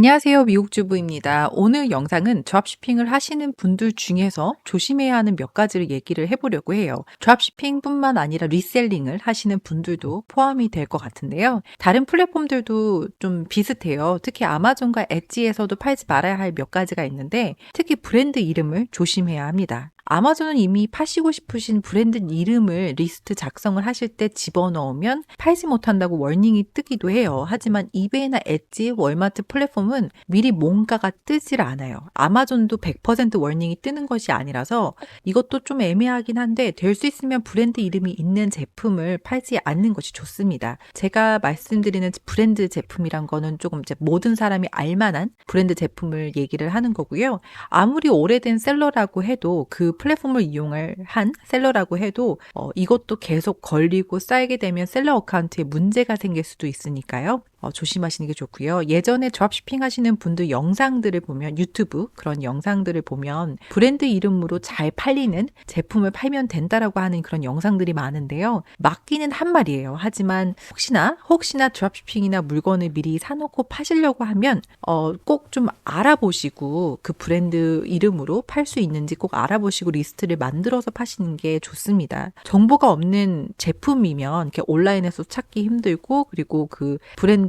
안녕하세요. 미국 주부입니다. 오늘 영상은 드롭시핑을 하시는 분들 중에서 조심해야 하는 몇 가지를 얘기를 해보려고 해요. 드롭시핑뿐만 아니라 리셀링을 하시는 분들도 포함이 될 것 같은데요. 다른 플랫폼들도 좀 비슷해요. 특히 아마존과 엣지에서도 팔지 말아야 할 몇 가지가 있는데 특히 브랜드 이름을 조심해야 합니다. 아마존은 이미 파시고 싶으신 브랜드 이름을 리스트 작성을 하실 때 집어넣으면 팔지 못한다고 워닝이 뜨기도 해요. 하지만 이베이나 엣지, 월마트 플랫폼은 미리 뭔가가 뜨질 않아요. 아마존도 100% 워닝이 뜨는 것이 아니라서 이것도 좀 애매하긴 한데 될 수 있으면 브랜드 이름이 있는 제품을 팔지 않는 것이 좋습니다. 제가 말씀드리는 브랜드 제품이란 거는 조금 이제 모든 사람이 알만한 브랜드 제품을 얘기를 하는 거고요. 아무리 오래된 셀러라고 해도 그 플랫폼을 이용을 한 셀러라고 해도 이것도 계속 걸리고 쌓이게 되면 셀러 어카운트에 문제가 생길 수도 있으니까요. 조심하시는 게 좋고요. 예전에 드롭시핑 하시는 분들 영상들을 보면 유튜브 그런 영상들을 보면 브랜드 이름으로 잘 팔리는 제품을 팔면 된다라고 하는 그런 영상들이 많은데요. 맞기는 한 말이에요. 하지만 혹시나 드롭시핑이나 물건을 미리 사놓고 파시려고 하면 꼭 좀 알아보시고 그 브랜드 이름으로 팔 수 있는지 꼭 알아보시고 리스트를 만들어서 파시는 게 좋습니다. 정보가 없는 제품이면 이렇게 온라인에서 찾기 힘들고 그리고 그 브랜드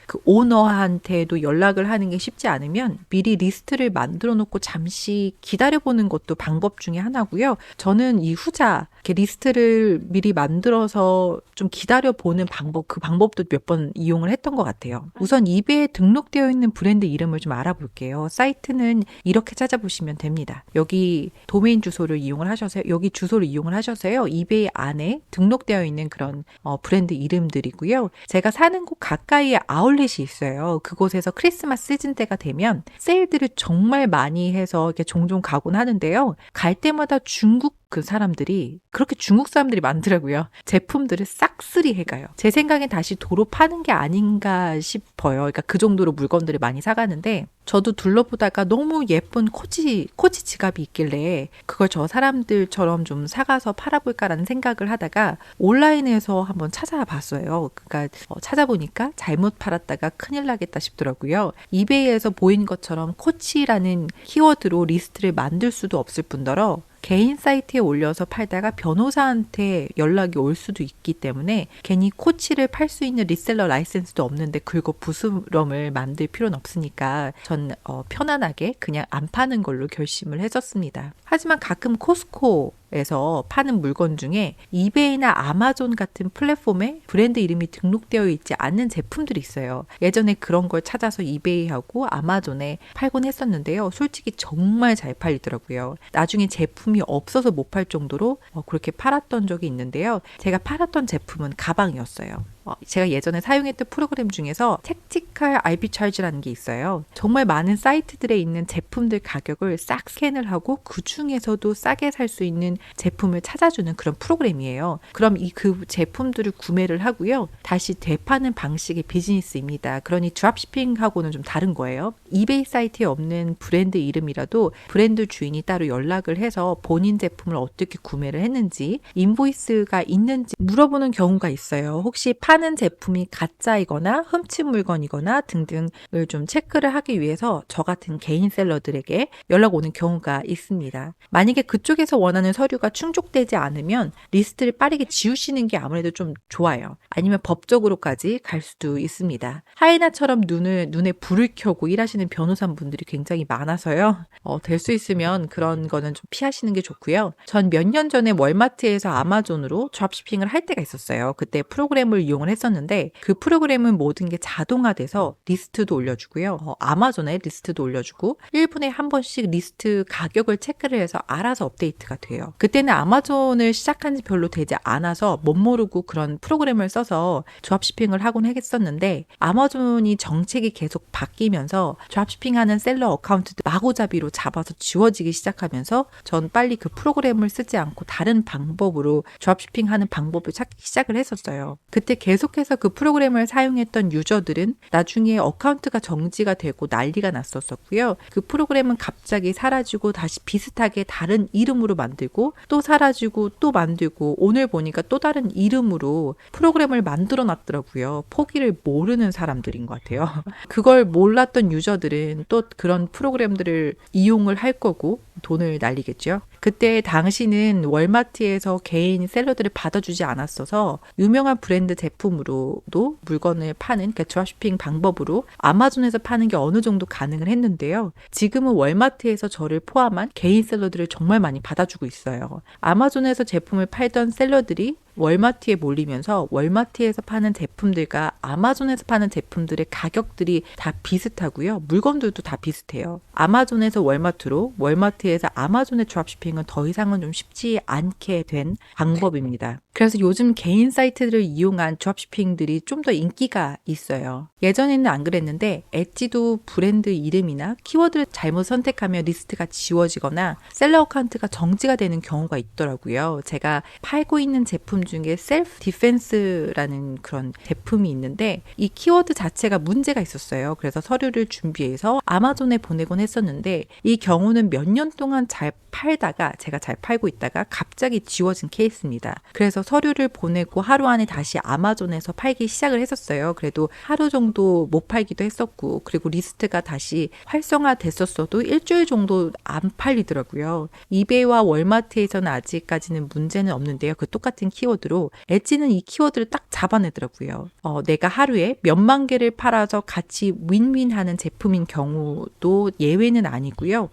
그 오너한테도 연락을 하는 게 쉽지 않으면 미리 리스트를 만들어 놓고 잠시 기다려보는 것도 방법 중에 하나고요. 저는 이 후자 이렇게 리스트를 미리 만들어서 좀 기다려보는 방법, 그 방법도 몇 번 이용을 했던 것 같아요. 우선 이베이에 등록되어 있는 브랜드 이름을 좀 알아볼게요. 사이트는 이렇게 찾아보시면 됩니다. 여기 도메인 주소를 이용을 하셔서요. 여기 주소를 이용을 하셔서요. 이베이 안에 등록되어 있는 그런 브랜드 이름들이고요. 제가 사는 곳 가까이에 아울렛이 있어요. 그곳에서 크리스마스 시즌 때가 되면 세일들을 정말 많이 해서 이렇게 종종 가곤 하는데요. 갈 때마다 중국 그렇게 중국 사람들이 많더라고요. 제품들을 싹쓸이 해가요. 제 생각엔 다시 도로 파는 게 아닌가 싶어요. 그러니까 그 정도로 물건들을 많이 사가는데 저도 둘러보다가 너무 예쁜 코치 지갑이 있길래 그걸 저 사람들처럼 좀 사가서 팔아볼까라는 생각을 하다가 온라인에서 한번 찾아봤어요. 그러니까 찾아보니까 잘못 팔았다가 큰일 나겠다 싶더라고요. 이베이에서 보인 것처럼 코치라는 키워드로 리스트를 만들 수도 없을 뿐더러 개인 사이트에 올려서 팔다가 변호사한테 연락이 올 수도 있기 때문에 괜히 코치를 팔 수 있는 리셀러 라이센스도 없는데 긁어 부스럼을 만들 필요는 없으니까 전 편안하게 그냥 안 파는 걸로 결심을 했었습니다. 하지만 가끔 코스코에서 파는 물건 중에 이베이나 아마존 같은 플랫폼에 브랜드 이름이 등록되어 있지 않는 제품들이 있어요. 예전에 그런 걸 찾아서 이베이하고 아마존에 팔곤 했었는데요. 솔직히 정말 잘 팔리더라고요. 나중에 제품이 없어서 못 팔 정도로 그렇게 팔았던 적이 있는데요. 제가 팔았던 제품은 가방이었어요. 제가 예전에 사용했던 프로그램 중에서 택티컬 알비차지라는 게 있어요. 정말 많은 사이트들에 있는 제품들 가격을 싹 스캔을 하고 그 중에서도 싸게 살 수 있는 제품을 찾아주는 그런 프로그램이에요. 그럼 그 제품들을 구매를 하고요. 다시 되파는 방식의 비즈니스입니다. 그러니 드롭시핑하고는 좀 다른 거예요. 이베이 사이트에 없는 브랜드 이름이라도 브랜드 주인이 따로 연락을 해서 본인 제품을 어떻게 구매를 했는지 인보이스가 있는지 물어보는 경우가 있어요. 혹시 파는 제품이 가짜이거나 훔친 물건이거나 등등을 좀 체크를 하기 위해서 저 같은 개인 셀러들에게 연락 오는 경우가 있습니다. 만약에 그쪽에서 원하는 서류가 충족되지 않으면 리스트를 빠르게 지우시는 게 아무래도 좀 좋아요. 아니면 법적으로까지 갈 수도 있습니다. 하이나처럼 눈에 불을 켜고 일하시는 변호사분들이 굉장히 많아서요. 될 수 있으면 그런 거는 좀 피하시는 게 좋고요. 전 몇 년 전에 월마트에서 아마존으로 드롭시핑을 할 때가 있었어요. 그때 프로그램을 이용을 했었는데 그 프로그램은 모든 게 자동화돼서 리스트도 올려주고요. 아마존에 리스트도 올려주고 1분에 한 번씩 리스트 가격을 체크를 해서 알아서 업데이트가 돼요. 그때는 아마존을 시작한 지 별로 되지 않아서 못 모르고 그런 프로그램을 써서 드롭시핑을 하곤 했었는데 아마존이 정책이 계속 바뀌면서 드롭시핑하는 셀러 어카운트들 마구잡이로 잡아서 지워지기 시작하면서 전 빨리 그 프로그램을 쓰지 않고 다른 방법으로 드롭시핑하는 방법을 찾기 시작을 했었어요. 그때 계속해서 그 프로그램을 사용했던 유저들은 나중에 어카운트가 정지가 되고 난리가 났었고요. 그 프로그램은 갑자기 사라지고 다시 비슷하게 다른 이름으로 만들고 또 사라지고 또 만들고 오늘 보니까 또 다른 이름으로 프로그램을 만들어 놨더라고요. 포기를 모르는 사람들인 것 같아요. 그걸 몰랐던 유저들은 또 그런 프로그램들을 이용을 할 거고 돈을 날리겠죠. 그때 당시는 월마트에서 개인 셀러들을 받아주지 않았어서 유명한 브랜드 제품으로도 물건을 파는 그 드롭쇼핑 방법으로 아마존에서 파는 게 어느 정도 가능을 했는데요. 지금은 월마트에서 저를 포함한 개인 셀러들을 정말 많이 받아주고 있어요. 아마존에서 제품을 팔던 셀러들이 월마트에 몰리면서 월마트에서 파는 제품들과 아마존에서 파는 제품들의 가격들이 다 비슷하고요. 물건들도 다 비슷해요. 아마존에서 월마트로, 월마트에서 아마존의 드롭쇼핑은 더 이상은 좀 쉽지 않게 된 방법입니다. 그래서 요즘 개인 사이트들을 이용한 드롭쇼핑들이 좀 더 인기가 있어요. 예전에는 안 그랬는데 엣지도 브랜드 이름이나 키워드를 잘못 선택하면 리스트가 지워지거나 셀러 어카운트가 정지가 되는 경우가 있더라고요. 제가 팔고 있는 제품 중에 셀프 디펜스라는 그런 제품이 있는데 이 키워드 자체가 문제가 있었어요. 그래서 서류를 준비해서 아마존에 보내곤 했었는데 이 경우는 몇 년 동안 잘 팔다가 제가 잘 팔고 있다가 갑자기 지워진 케이스입니다. 그래서 서류를 보내고 하루 안에 다시 아마존에서 팔기 시작을 했었어요. 그래도 하루 정도 못 팔기도 했었고 그리고 리스트가 다시 활성화됐었어도 일주일 정도 안 팔리더라고요. 이베이와 월마트에서는 아직까지는 문제는 없는데요. 그 똑같은 키워드로 엣지는 이 키워드를 딱 잡아내더라고요. 내가 하루에 몇만 개를 팔아서 같이 윈윈하는 제품인 경우도 예외는 아니고요.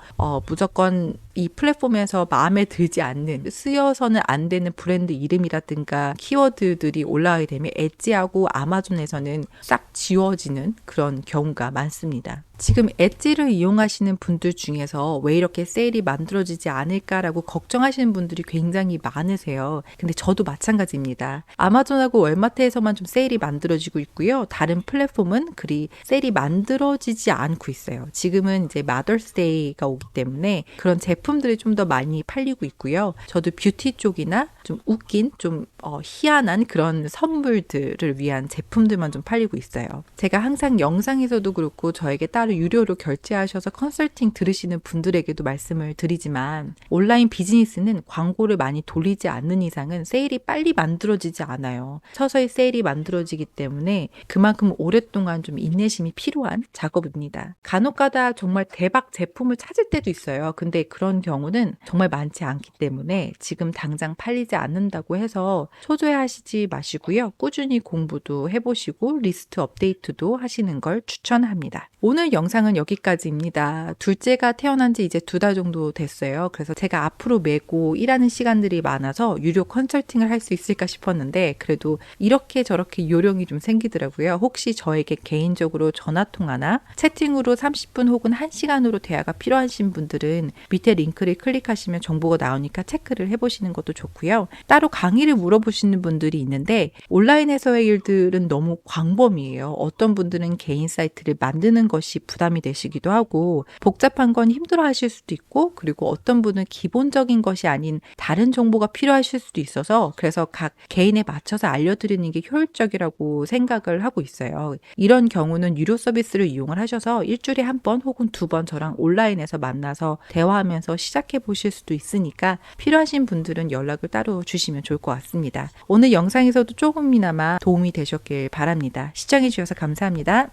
무조건 이 플랫폼에서 마음에 들지 않는 쓰여서는 안 되는 브랜드 이름이라든가 키워드들이 올라가게 되면 엣지하고 아마존에서는 싹 지워지는 그런 경우가 많습니다. 지금 엣지를 이용하시는 분들 중에서 왜 이렇게 세일이 만들어지지 않을까라고 걱정하시는 분들이 굉장히 많으세요. 근데 저도 마찬가지입니다. 아마존하고 월마트에서만 좀 세일이 만들어지고 있고요. 다른 플랫폼은 그리 세일이 만들어지지 않고 있어요. 지금은 이제 마더스데이가 오기 때문에 그런 제품들이 좀 더 많이 팔리고 있고요. 저도 뷰티 쪽이나 좀 웃긴 좀 희한한 그런 선물들을 위한 제품들만 좀 팔리고 있어요. 제가 항상 영상에서도 그렇고 저에게 따로 유료로 결제하셔서 컨설팅 들으시는 분들에게도 말씀을 드리지만 온라인 비즈니스는 광고를 많이 돌리지 않는 이상은 세일이 빨리 만들어지지 않아요. 서서히 세일이 만들어지기 때문에 그만큼 오랫동안 좀 인내심이 필요한 작업입니다. 간혹가다 정말 대박 제품을 찾을 때도 있어요. 근데 그런 경우는 정말 많지 않기 때문에 지금 당장 팔리지 않는다고 해서 초조해하시지 마시고요. 꾸준히 공부도 해보시고 리스트 업데이트도 하시는 걸 추천합니다. 오늘 영상은 여기까지입니다. 둘째가 태어난 지 이제 2달 정도 됐어요. 그래서 제가 앞으로 메고 일하는 시간들이 많아서 유료 컨설팅을 할 수 있을까 싶었는데 그래도 이렇게 저렇게 요령이 좀 생기더라고요. 혹시 저에게 개인적으로 전화통화나 채팅으로 30분 혹은 1시간으로 대화가 필요하신 분들은 밑에 링크를 클릭하시면 정보가 나오니까 체크를 해보시는 것도 좋고요. 따로 강의를 물어보시는 분들이 있는데 온라인에서의 일들은 너무 광범위해요. 어떤 분들은 개인 사이트를 만드는 것이 부담이 되시기도 하고 복잡한 건 힘들어 하실 수도 있고 그리고 어떤 분은 기본적인 것이 아닌 다른 정보가 필요하실 수도 있어서 그래서 각 개인에 맞춰서 알려드리는 게 효율적이라고 생각을 하고 있어요. 이런 경우는 유료 서비스를 이용을 하셔서 일주일에 1번 혹은 2번 저랑 온라인에서 만나서 대화하면서 시작해 보실 수도 있으니까 필요하신 분들은 연락을 따로 주시면 좋을 것 같습니다. 오늘 영상에서도 조금이나마 도움이 되셨길 바랍니다. 시청해 주셔서 감사합니다.